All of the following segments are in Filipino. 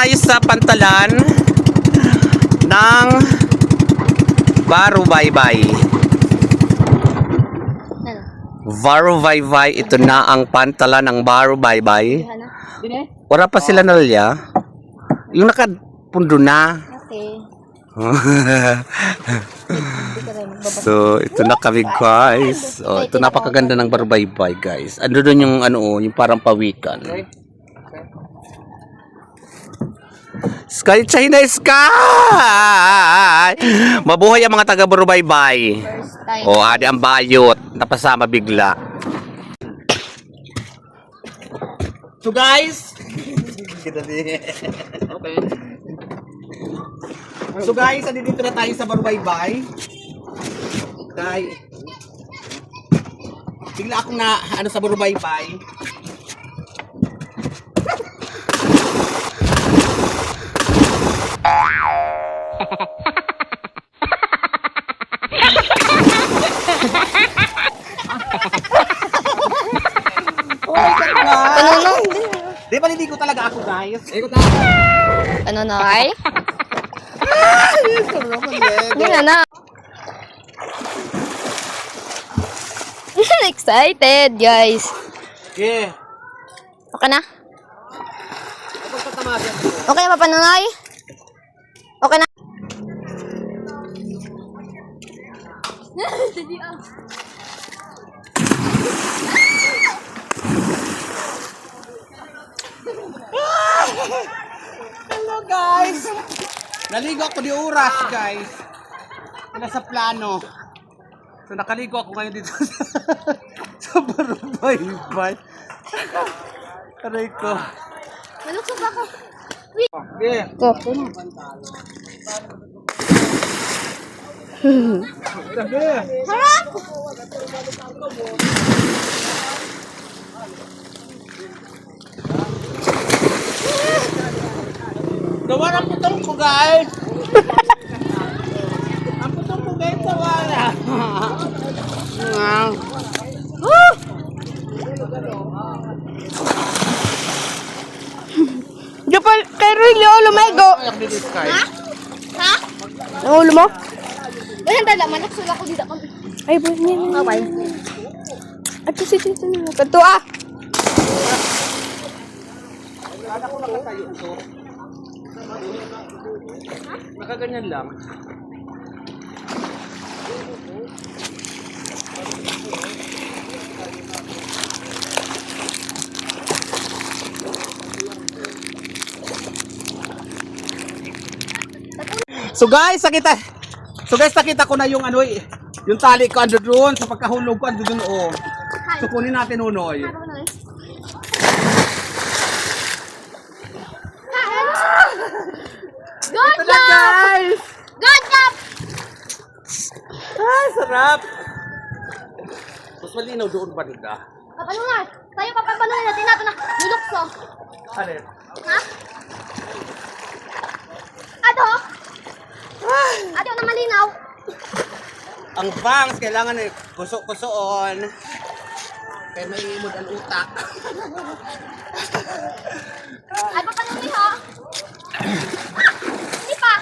tayo sa pantalan ng Barubaybay. Barubaybay, ito na ang pantalan ng Barubaybay. Wala pa sila nalya. Yung nakapundo na. Okay. So, ito na kami guys. Oh, ito napakaganda ng Barubaybay guys. Ano doon yung ano, yung parang pawikan. Sky China Sky! Mabuhay ang mga taga Barubaybay. Oh, adi ang bayot. Napasama bigla. So guys, okay. So guys, andito na tayo sa Barubaybay. Bigla akong na ano sa Barubaybay. Di ba hindi ko talaga ako guys? Ikot na. Ano na ay? Hindi na. Excited guys. Yeah. Okay na? Okay na pa Nanay? Okay na? Hello guys. Naligo ako di oras guys. Nasa plano. So nakaligo ako ngayon dito sa Barubaybay. Aray ko. Maluksog ako. Yeah. Go. Harap! Gawa ang putong ko guys. Ang putong ko guys wala. Japal, kay Rilio, lumaygo. Ha? Ha? Ang ulo mo? Wala tala, maluksog ako dito. Ay, boy, niya. Okay. At kasi dito na. Kanto ah! Nakaganyan lang. So guys, nakita ko na yung ano yung tali ko ando doon sa pagkahulog ko ando doon oh. So kunin natin unoy. Good Ito na guys! Good job! Ay, sarap! Mas malinaw doon banda. Papanungan! Tayo papapanunan natin natin na nilukso. Alin? Ha? Ado? Ado na malinaw. Ang bangs, kailangan kusok-kusoon. Kaya may imod ang utak. Ay, papanunin ha? Hindi pa.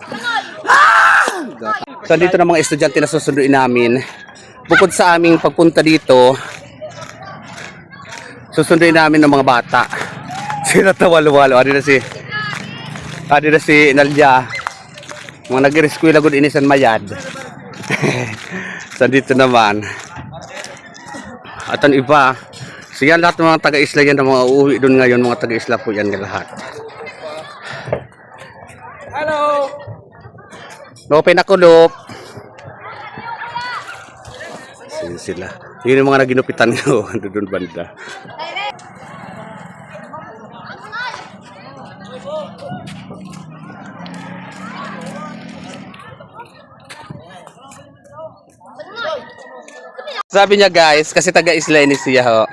Panoy. So dito na mga estudyante na susunduin namin. Bukod sa aming pagpunta dito, susunduin namin ng mga bata. Sila tawalo-walo. Adi na si Nalja. Mga nag-rescue lagod inisan mayad. So dito naman. At ang iba, so yan lahat ng mga taga-isla yan na mga uuwi doon ngayon, mga taga-isla po yan lahat. Hello! Open ako, Lop. Sila. Yun yung mga naginupitan ko doon banda. Sabi niya guys, kasi taga-isla ini siya ho.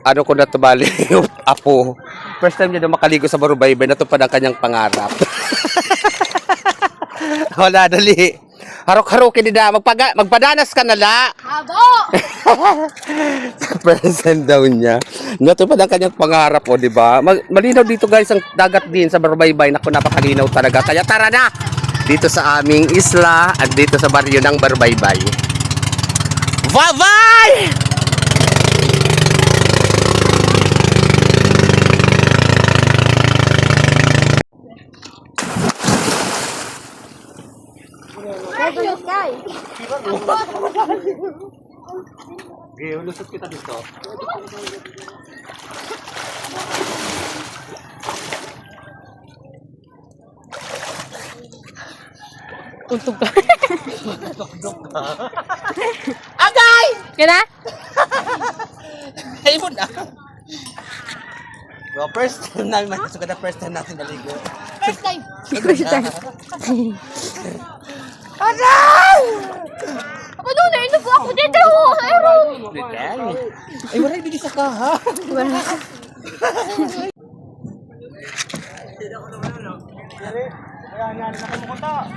Ano ko na tumali yung apo. First time niya na makaligo sa Barubaybay, natupad ang kanyang pangarap. Wala, dali. Harok-harokin nila. Magpadanas ka na la. Abo! Present daw niya. Natupad ang kanyang pangarap, o, di ba? Malinaw dito, guys, ang dagat din sa Barbaybay. Naku, napakalinaw talaga. Kaya tara na dito sa aming isla at dito sa baryo ng Barbaybay. Bye-bye! Okay, lusot kita dito. Tuntog ka. Agay! Kaya? Ay mo na. Well, first time namin masuk na first time natin maligo. First time. First time. Aray! Ako doon, naino po ako dito. Ayun. Ay, wala hindi sa kaha. Wala.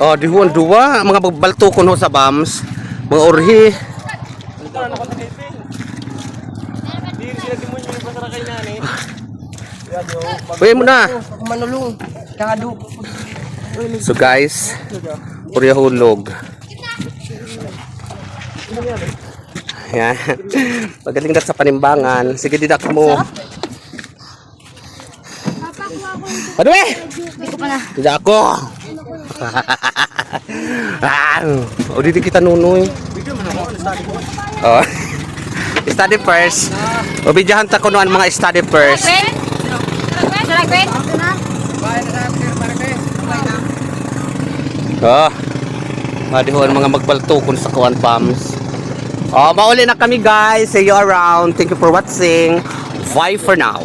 Oh, dihuan dua mga balto kuno sa BAMS, mga orhi. Uy mo na. Manulong. Kado. So guys, purya hulog. Yan. Pagaling dat sa panimbangan. Sige didak mo. Ano eh? Tidak ako. O dito kita nunoy. Oh. Study first. O bidyahan ta kuno ang mga study first. Oh. Madihon mga magbaltukon sa kuan pams. Oh, mauli na kami guys. See you around. Thank you for watching. Bye for now.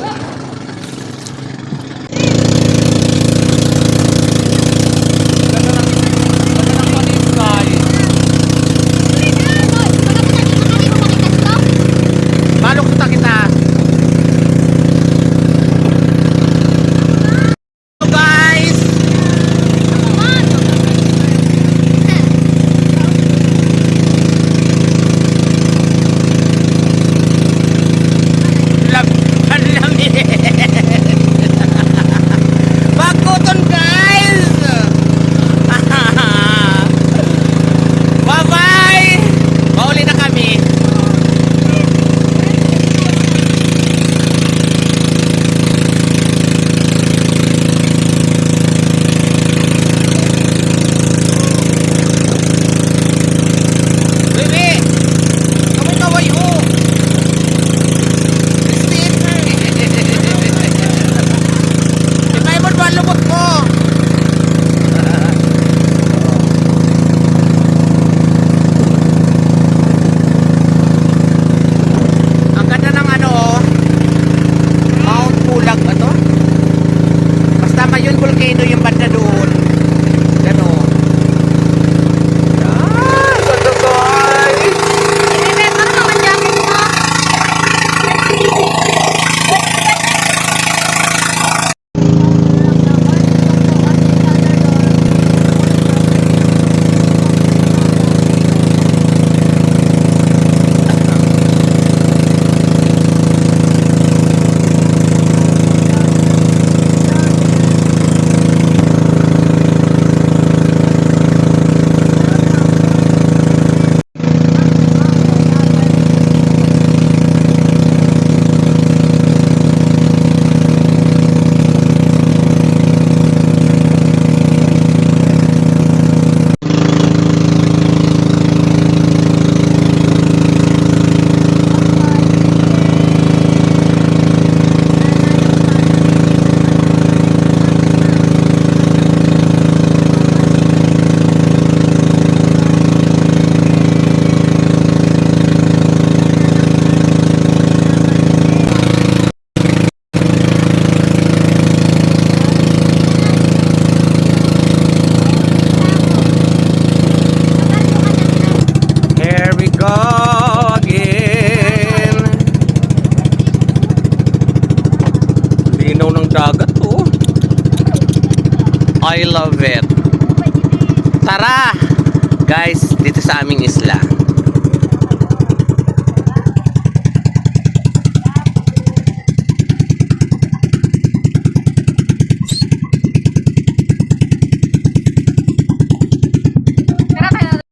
Balok sa kita. So guys. Baguton guys. Bye bye. Mauli na kami. Bebe, kamu kaway ho. Christine. Ibay mo ba lumot mo? Ang ganda ng ano, Mount Pulag ba to? Basta Mayon Volcano yung banda doon. Gano'n. Ah, ganda guys! Here we go again. Linaw ng dagat oh. I love it. Tara! Guys, dito sa aming isla.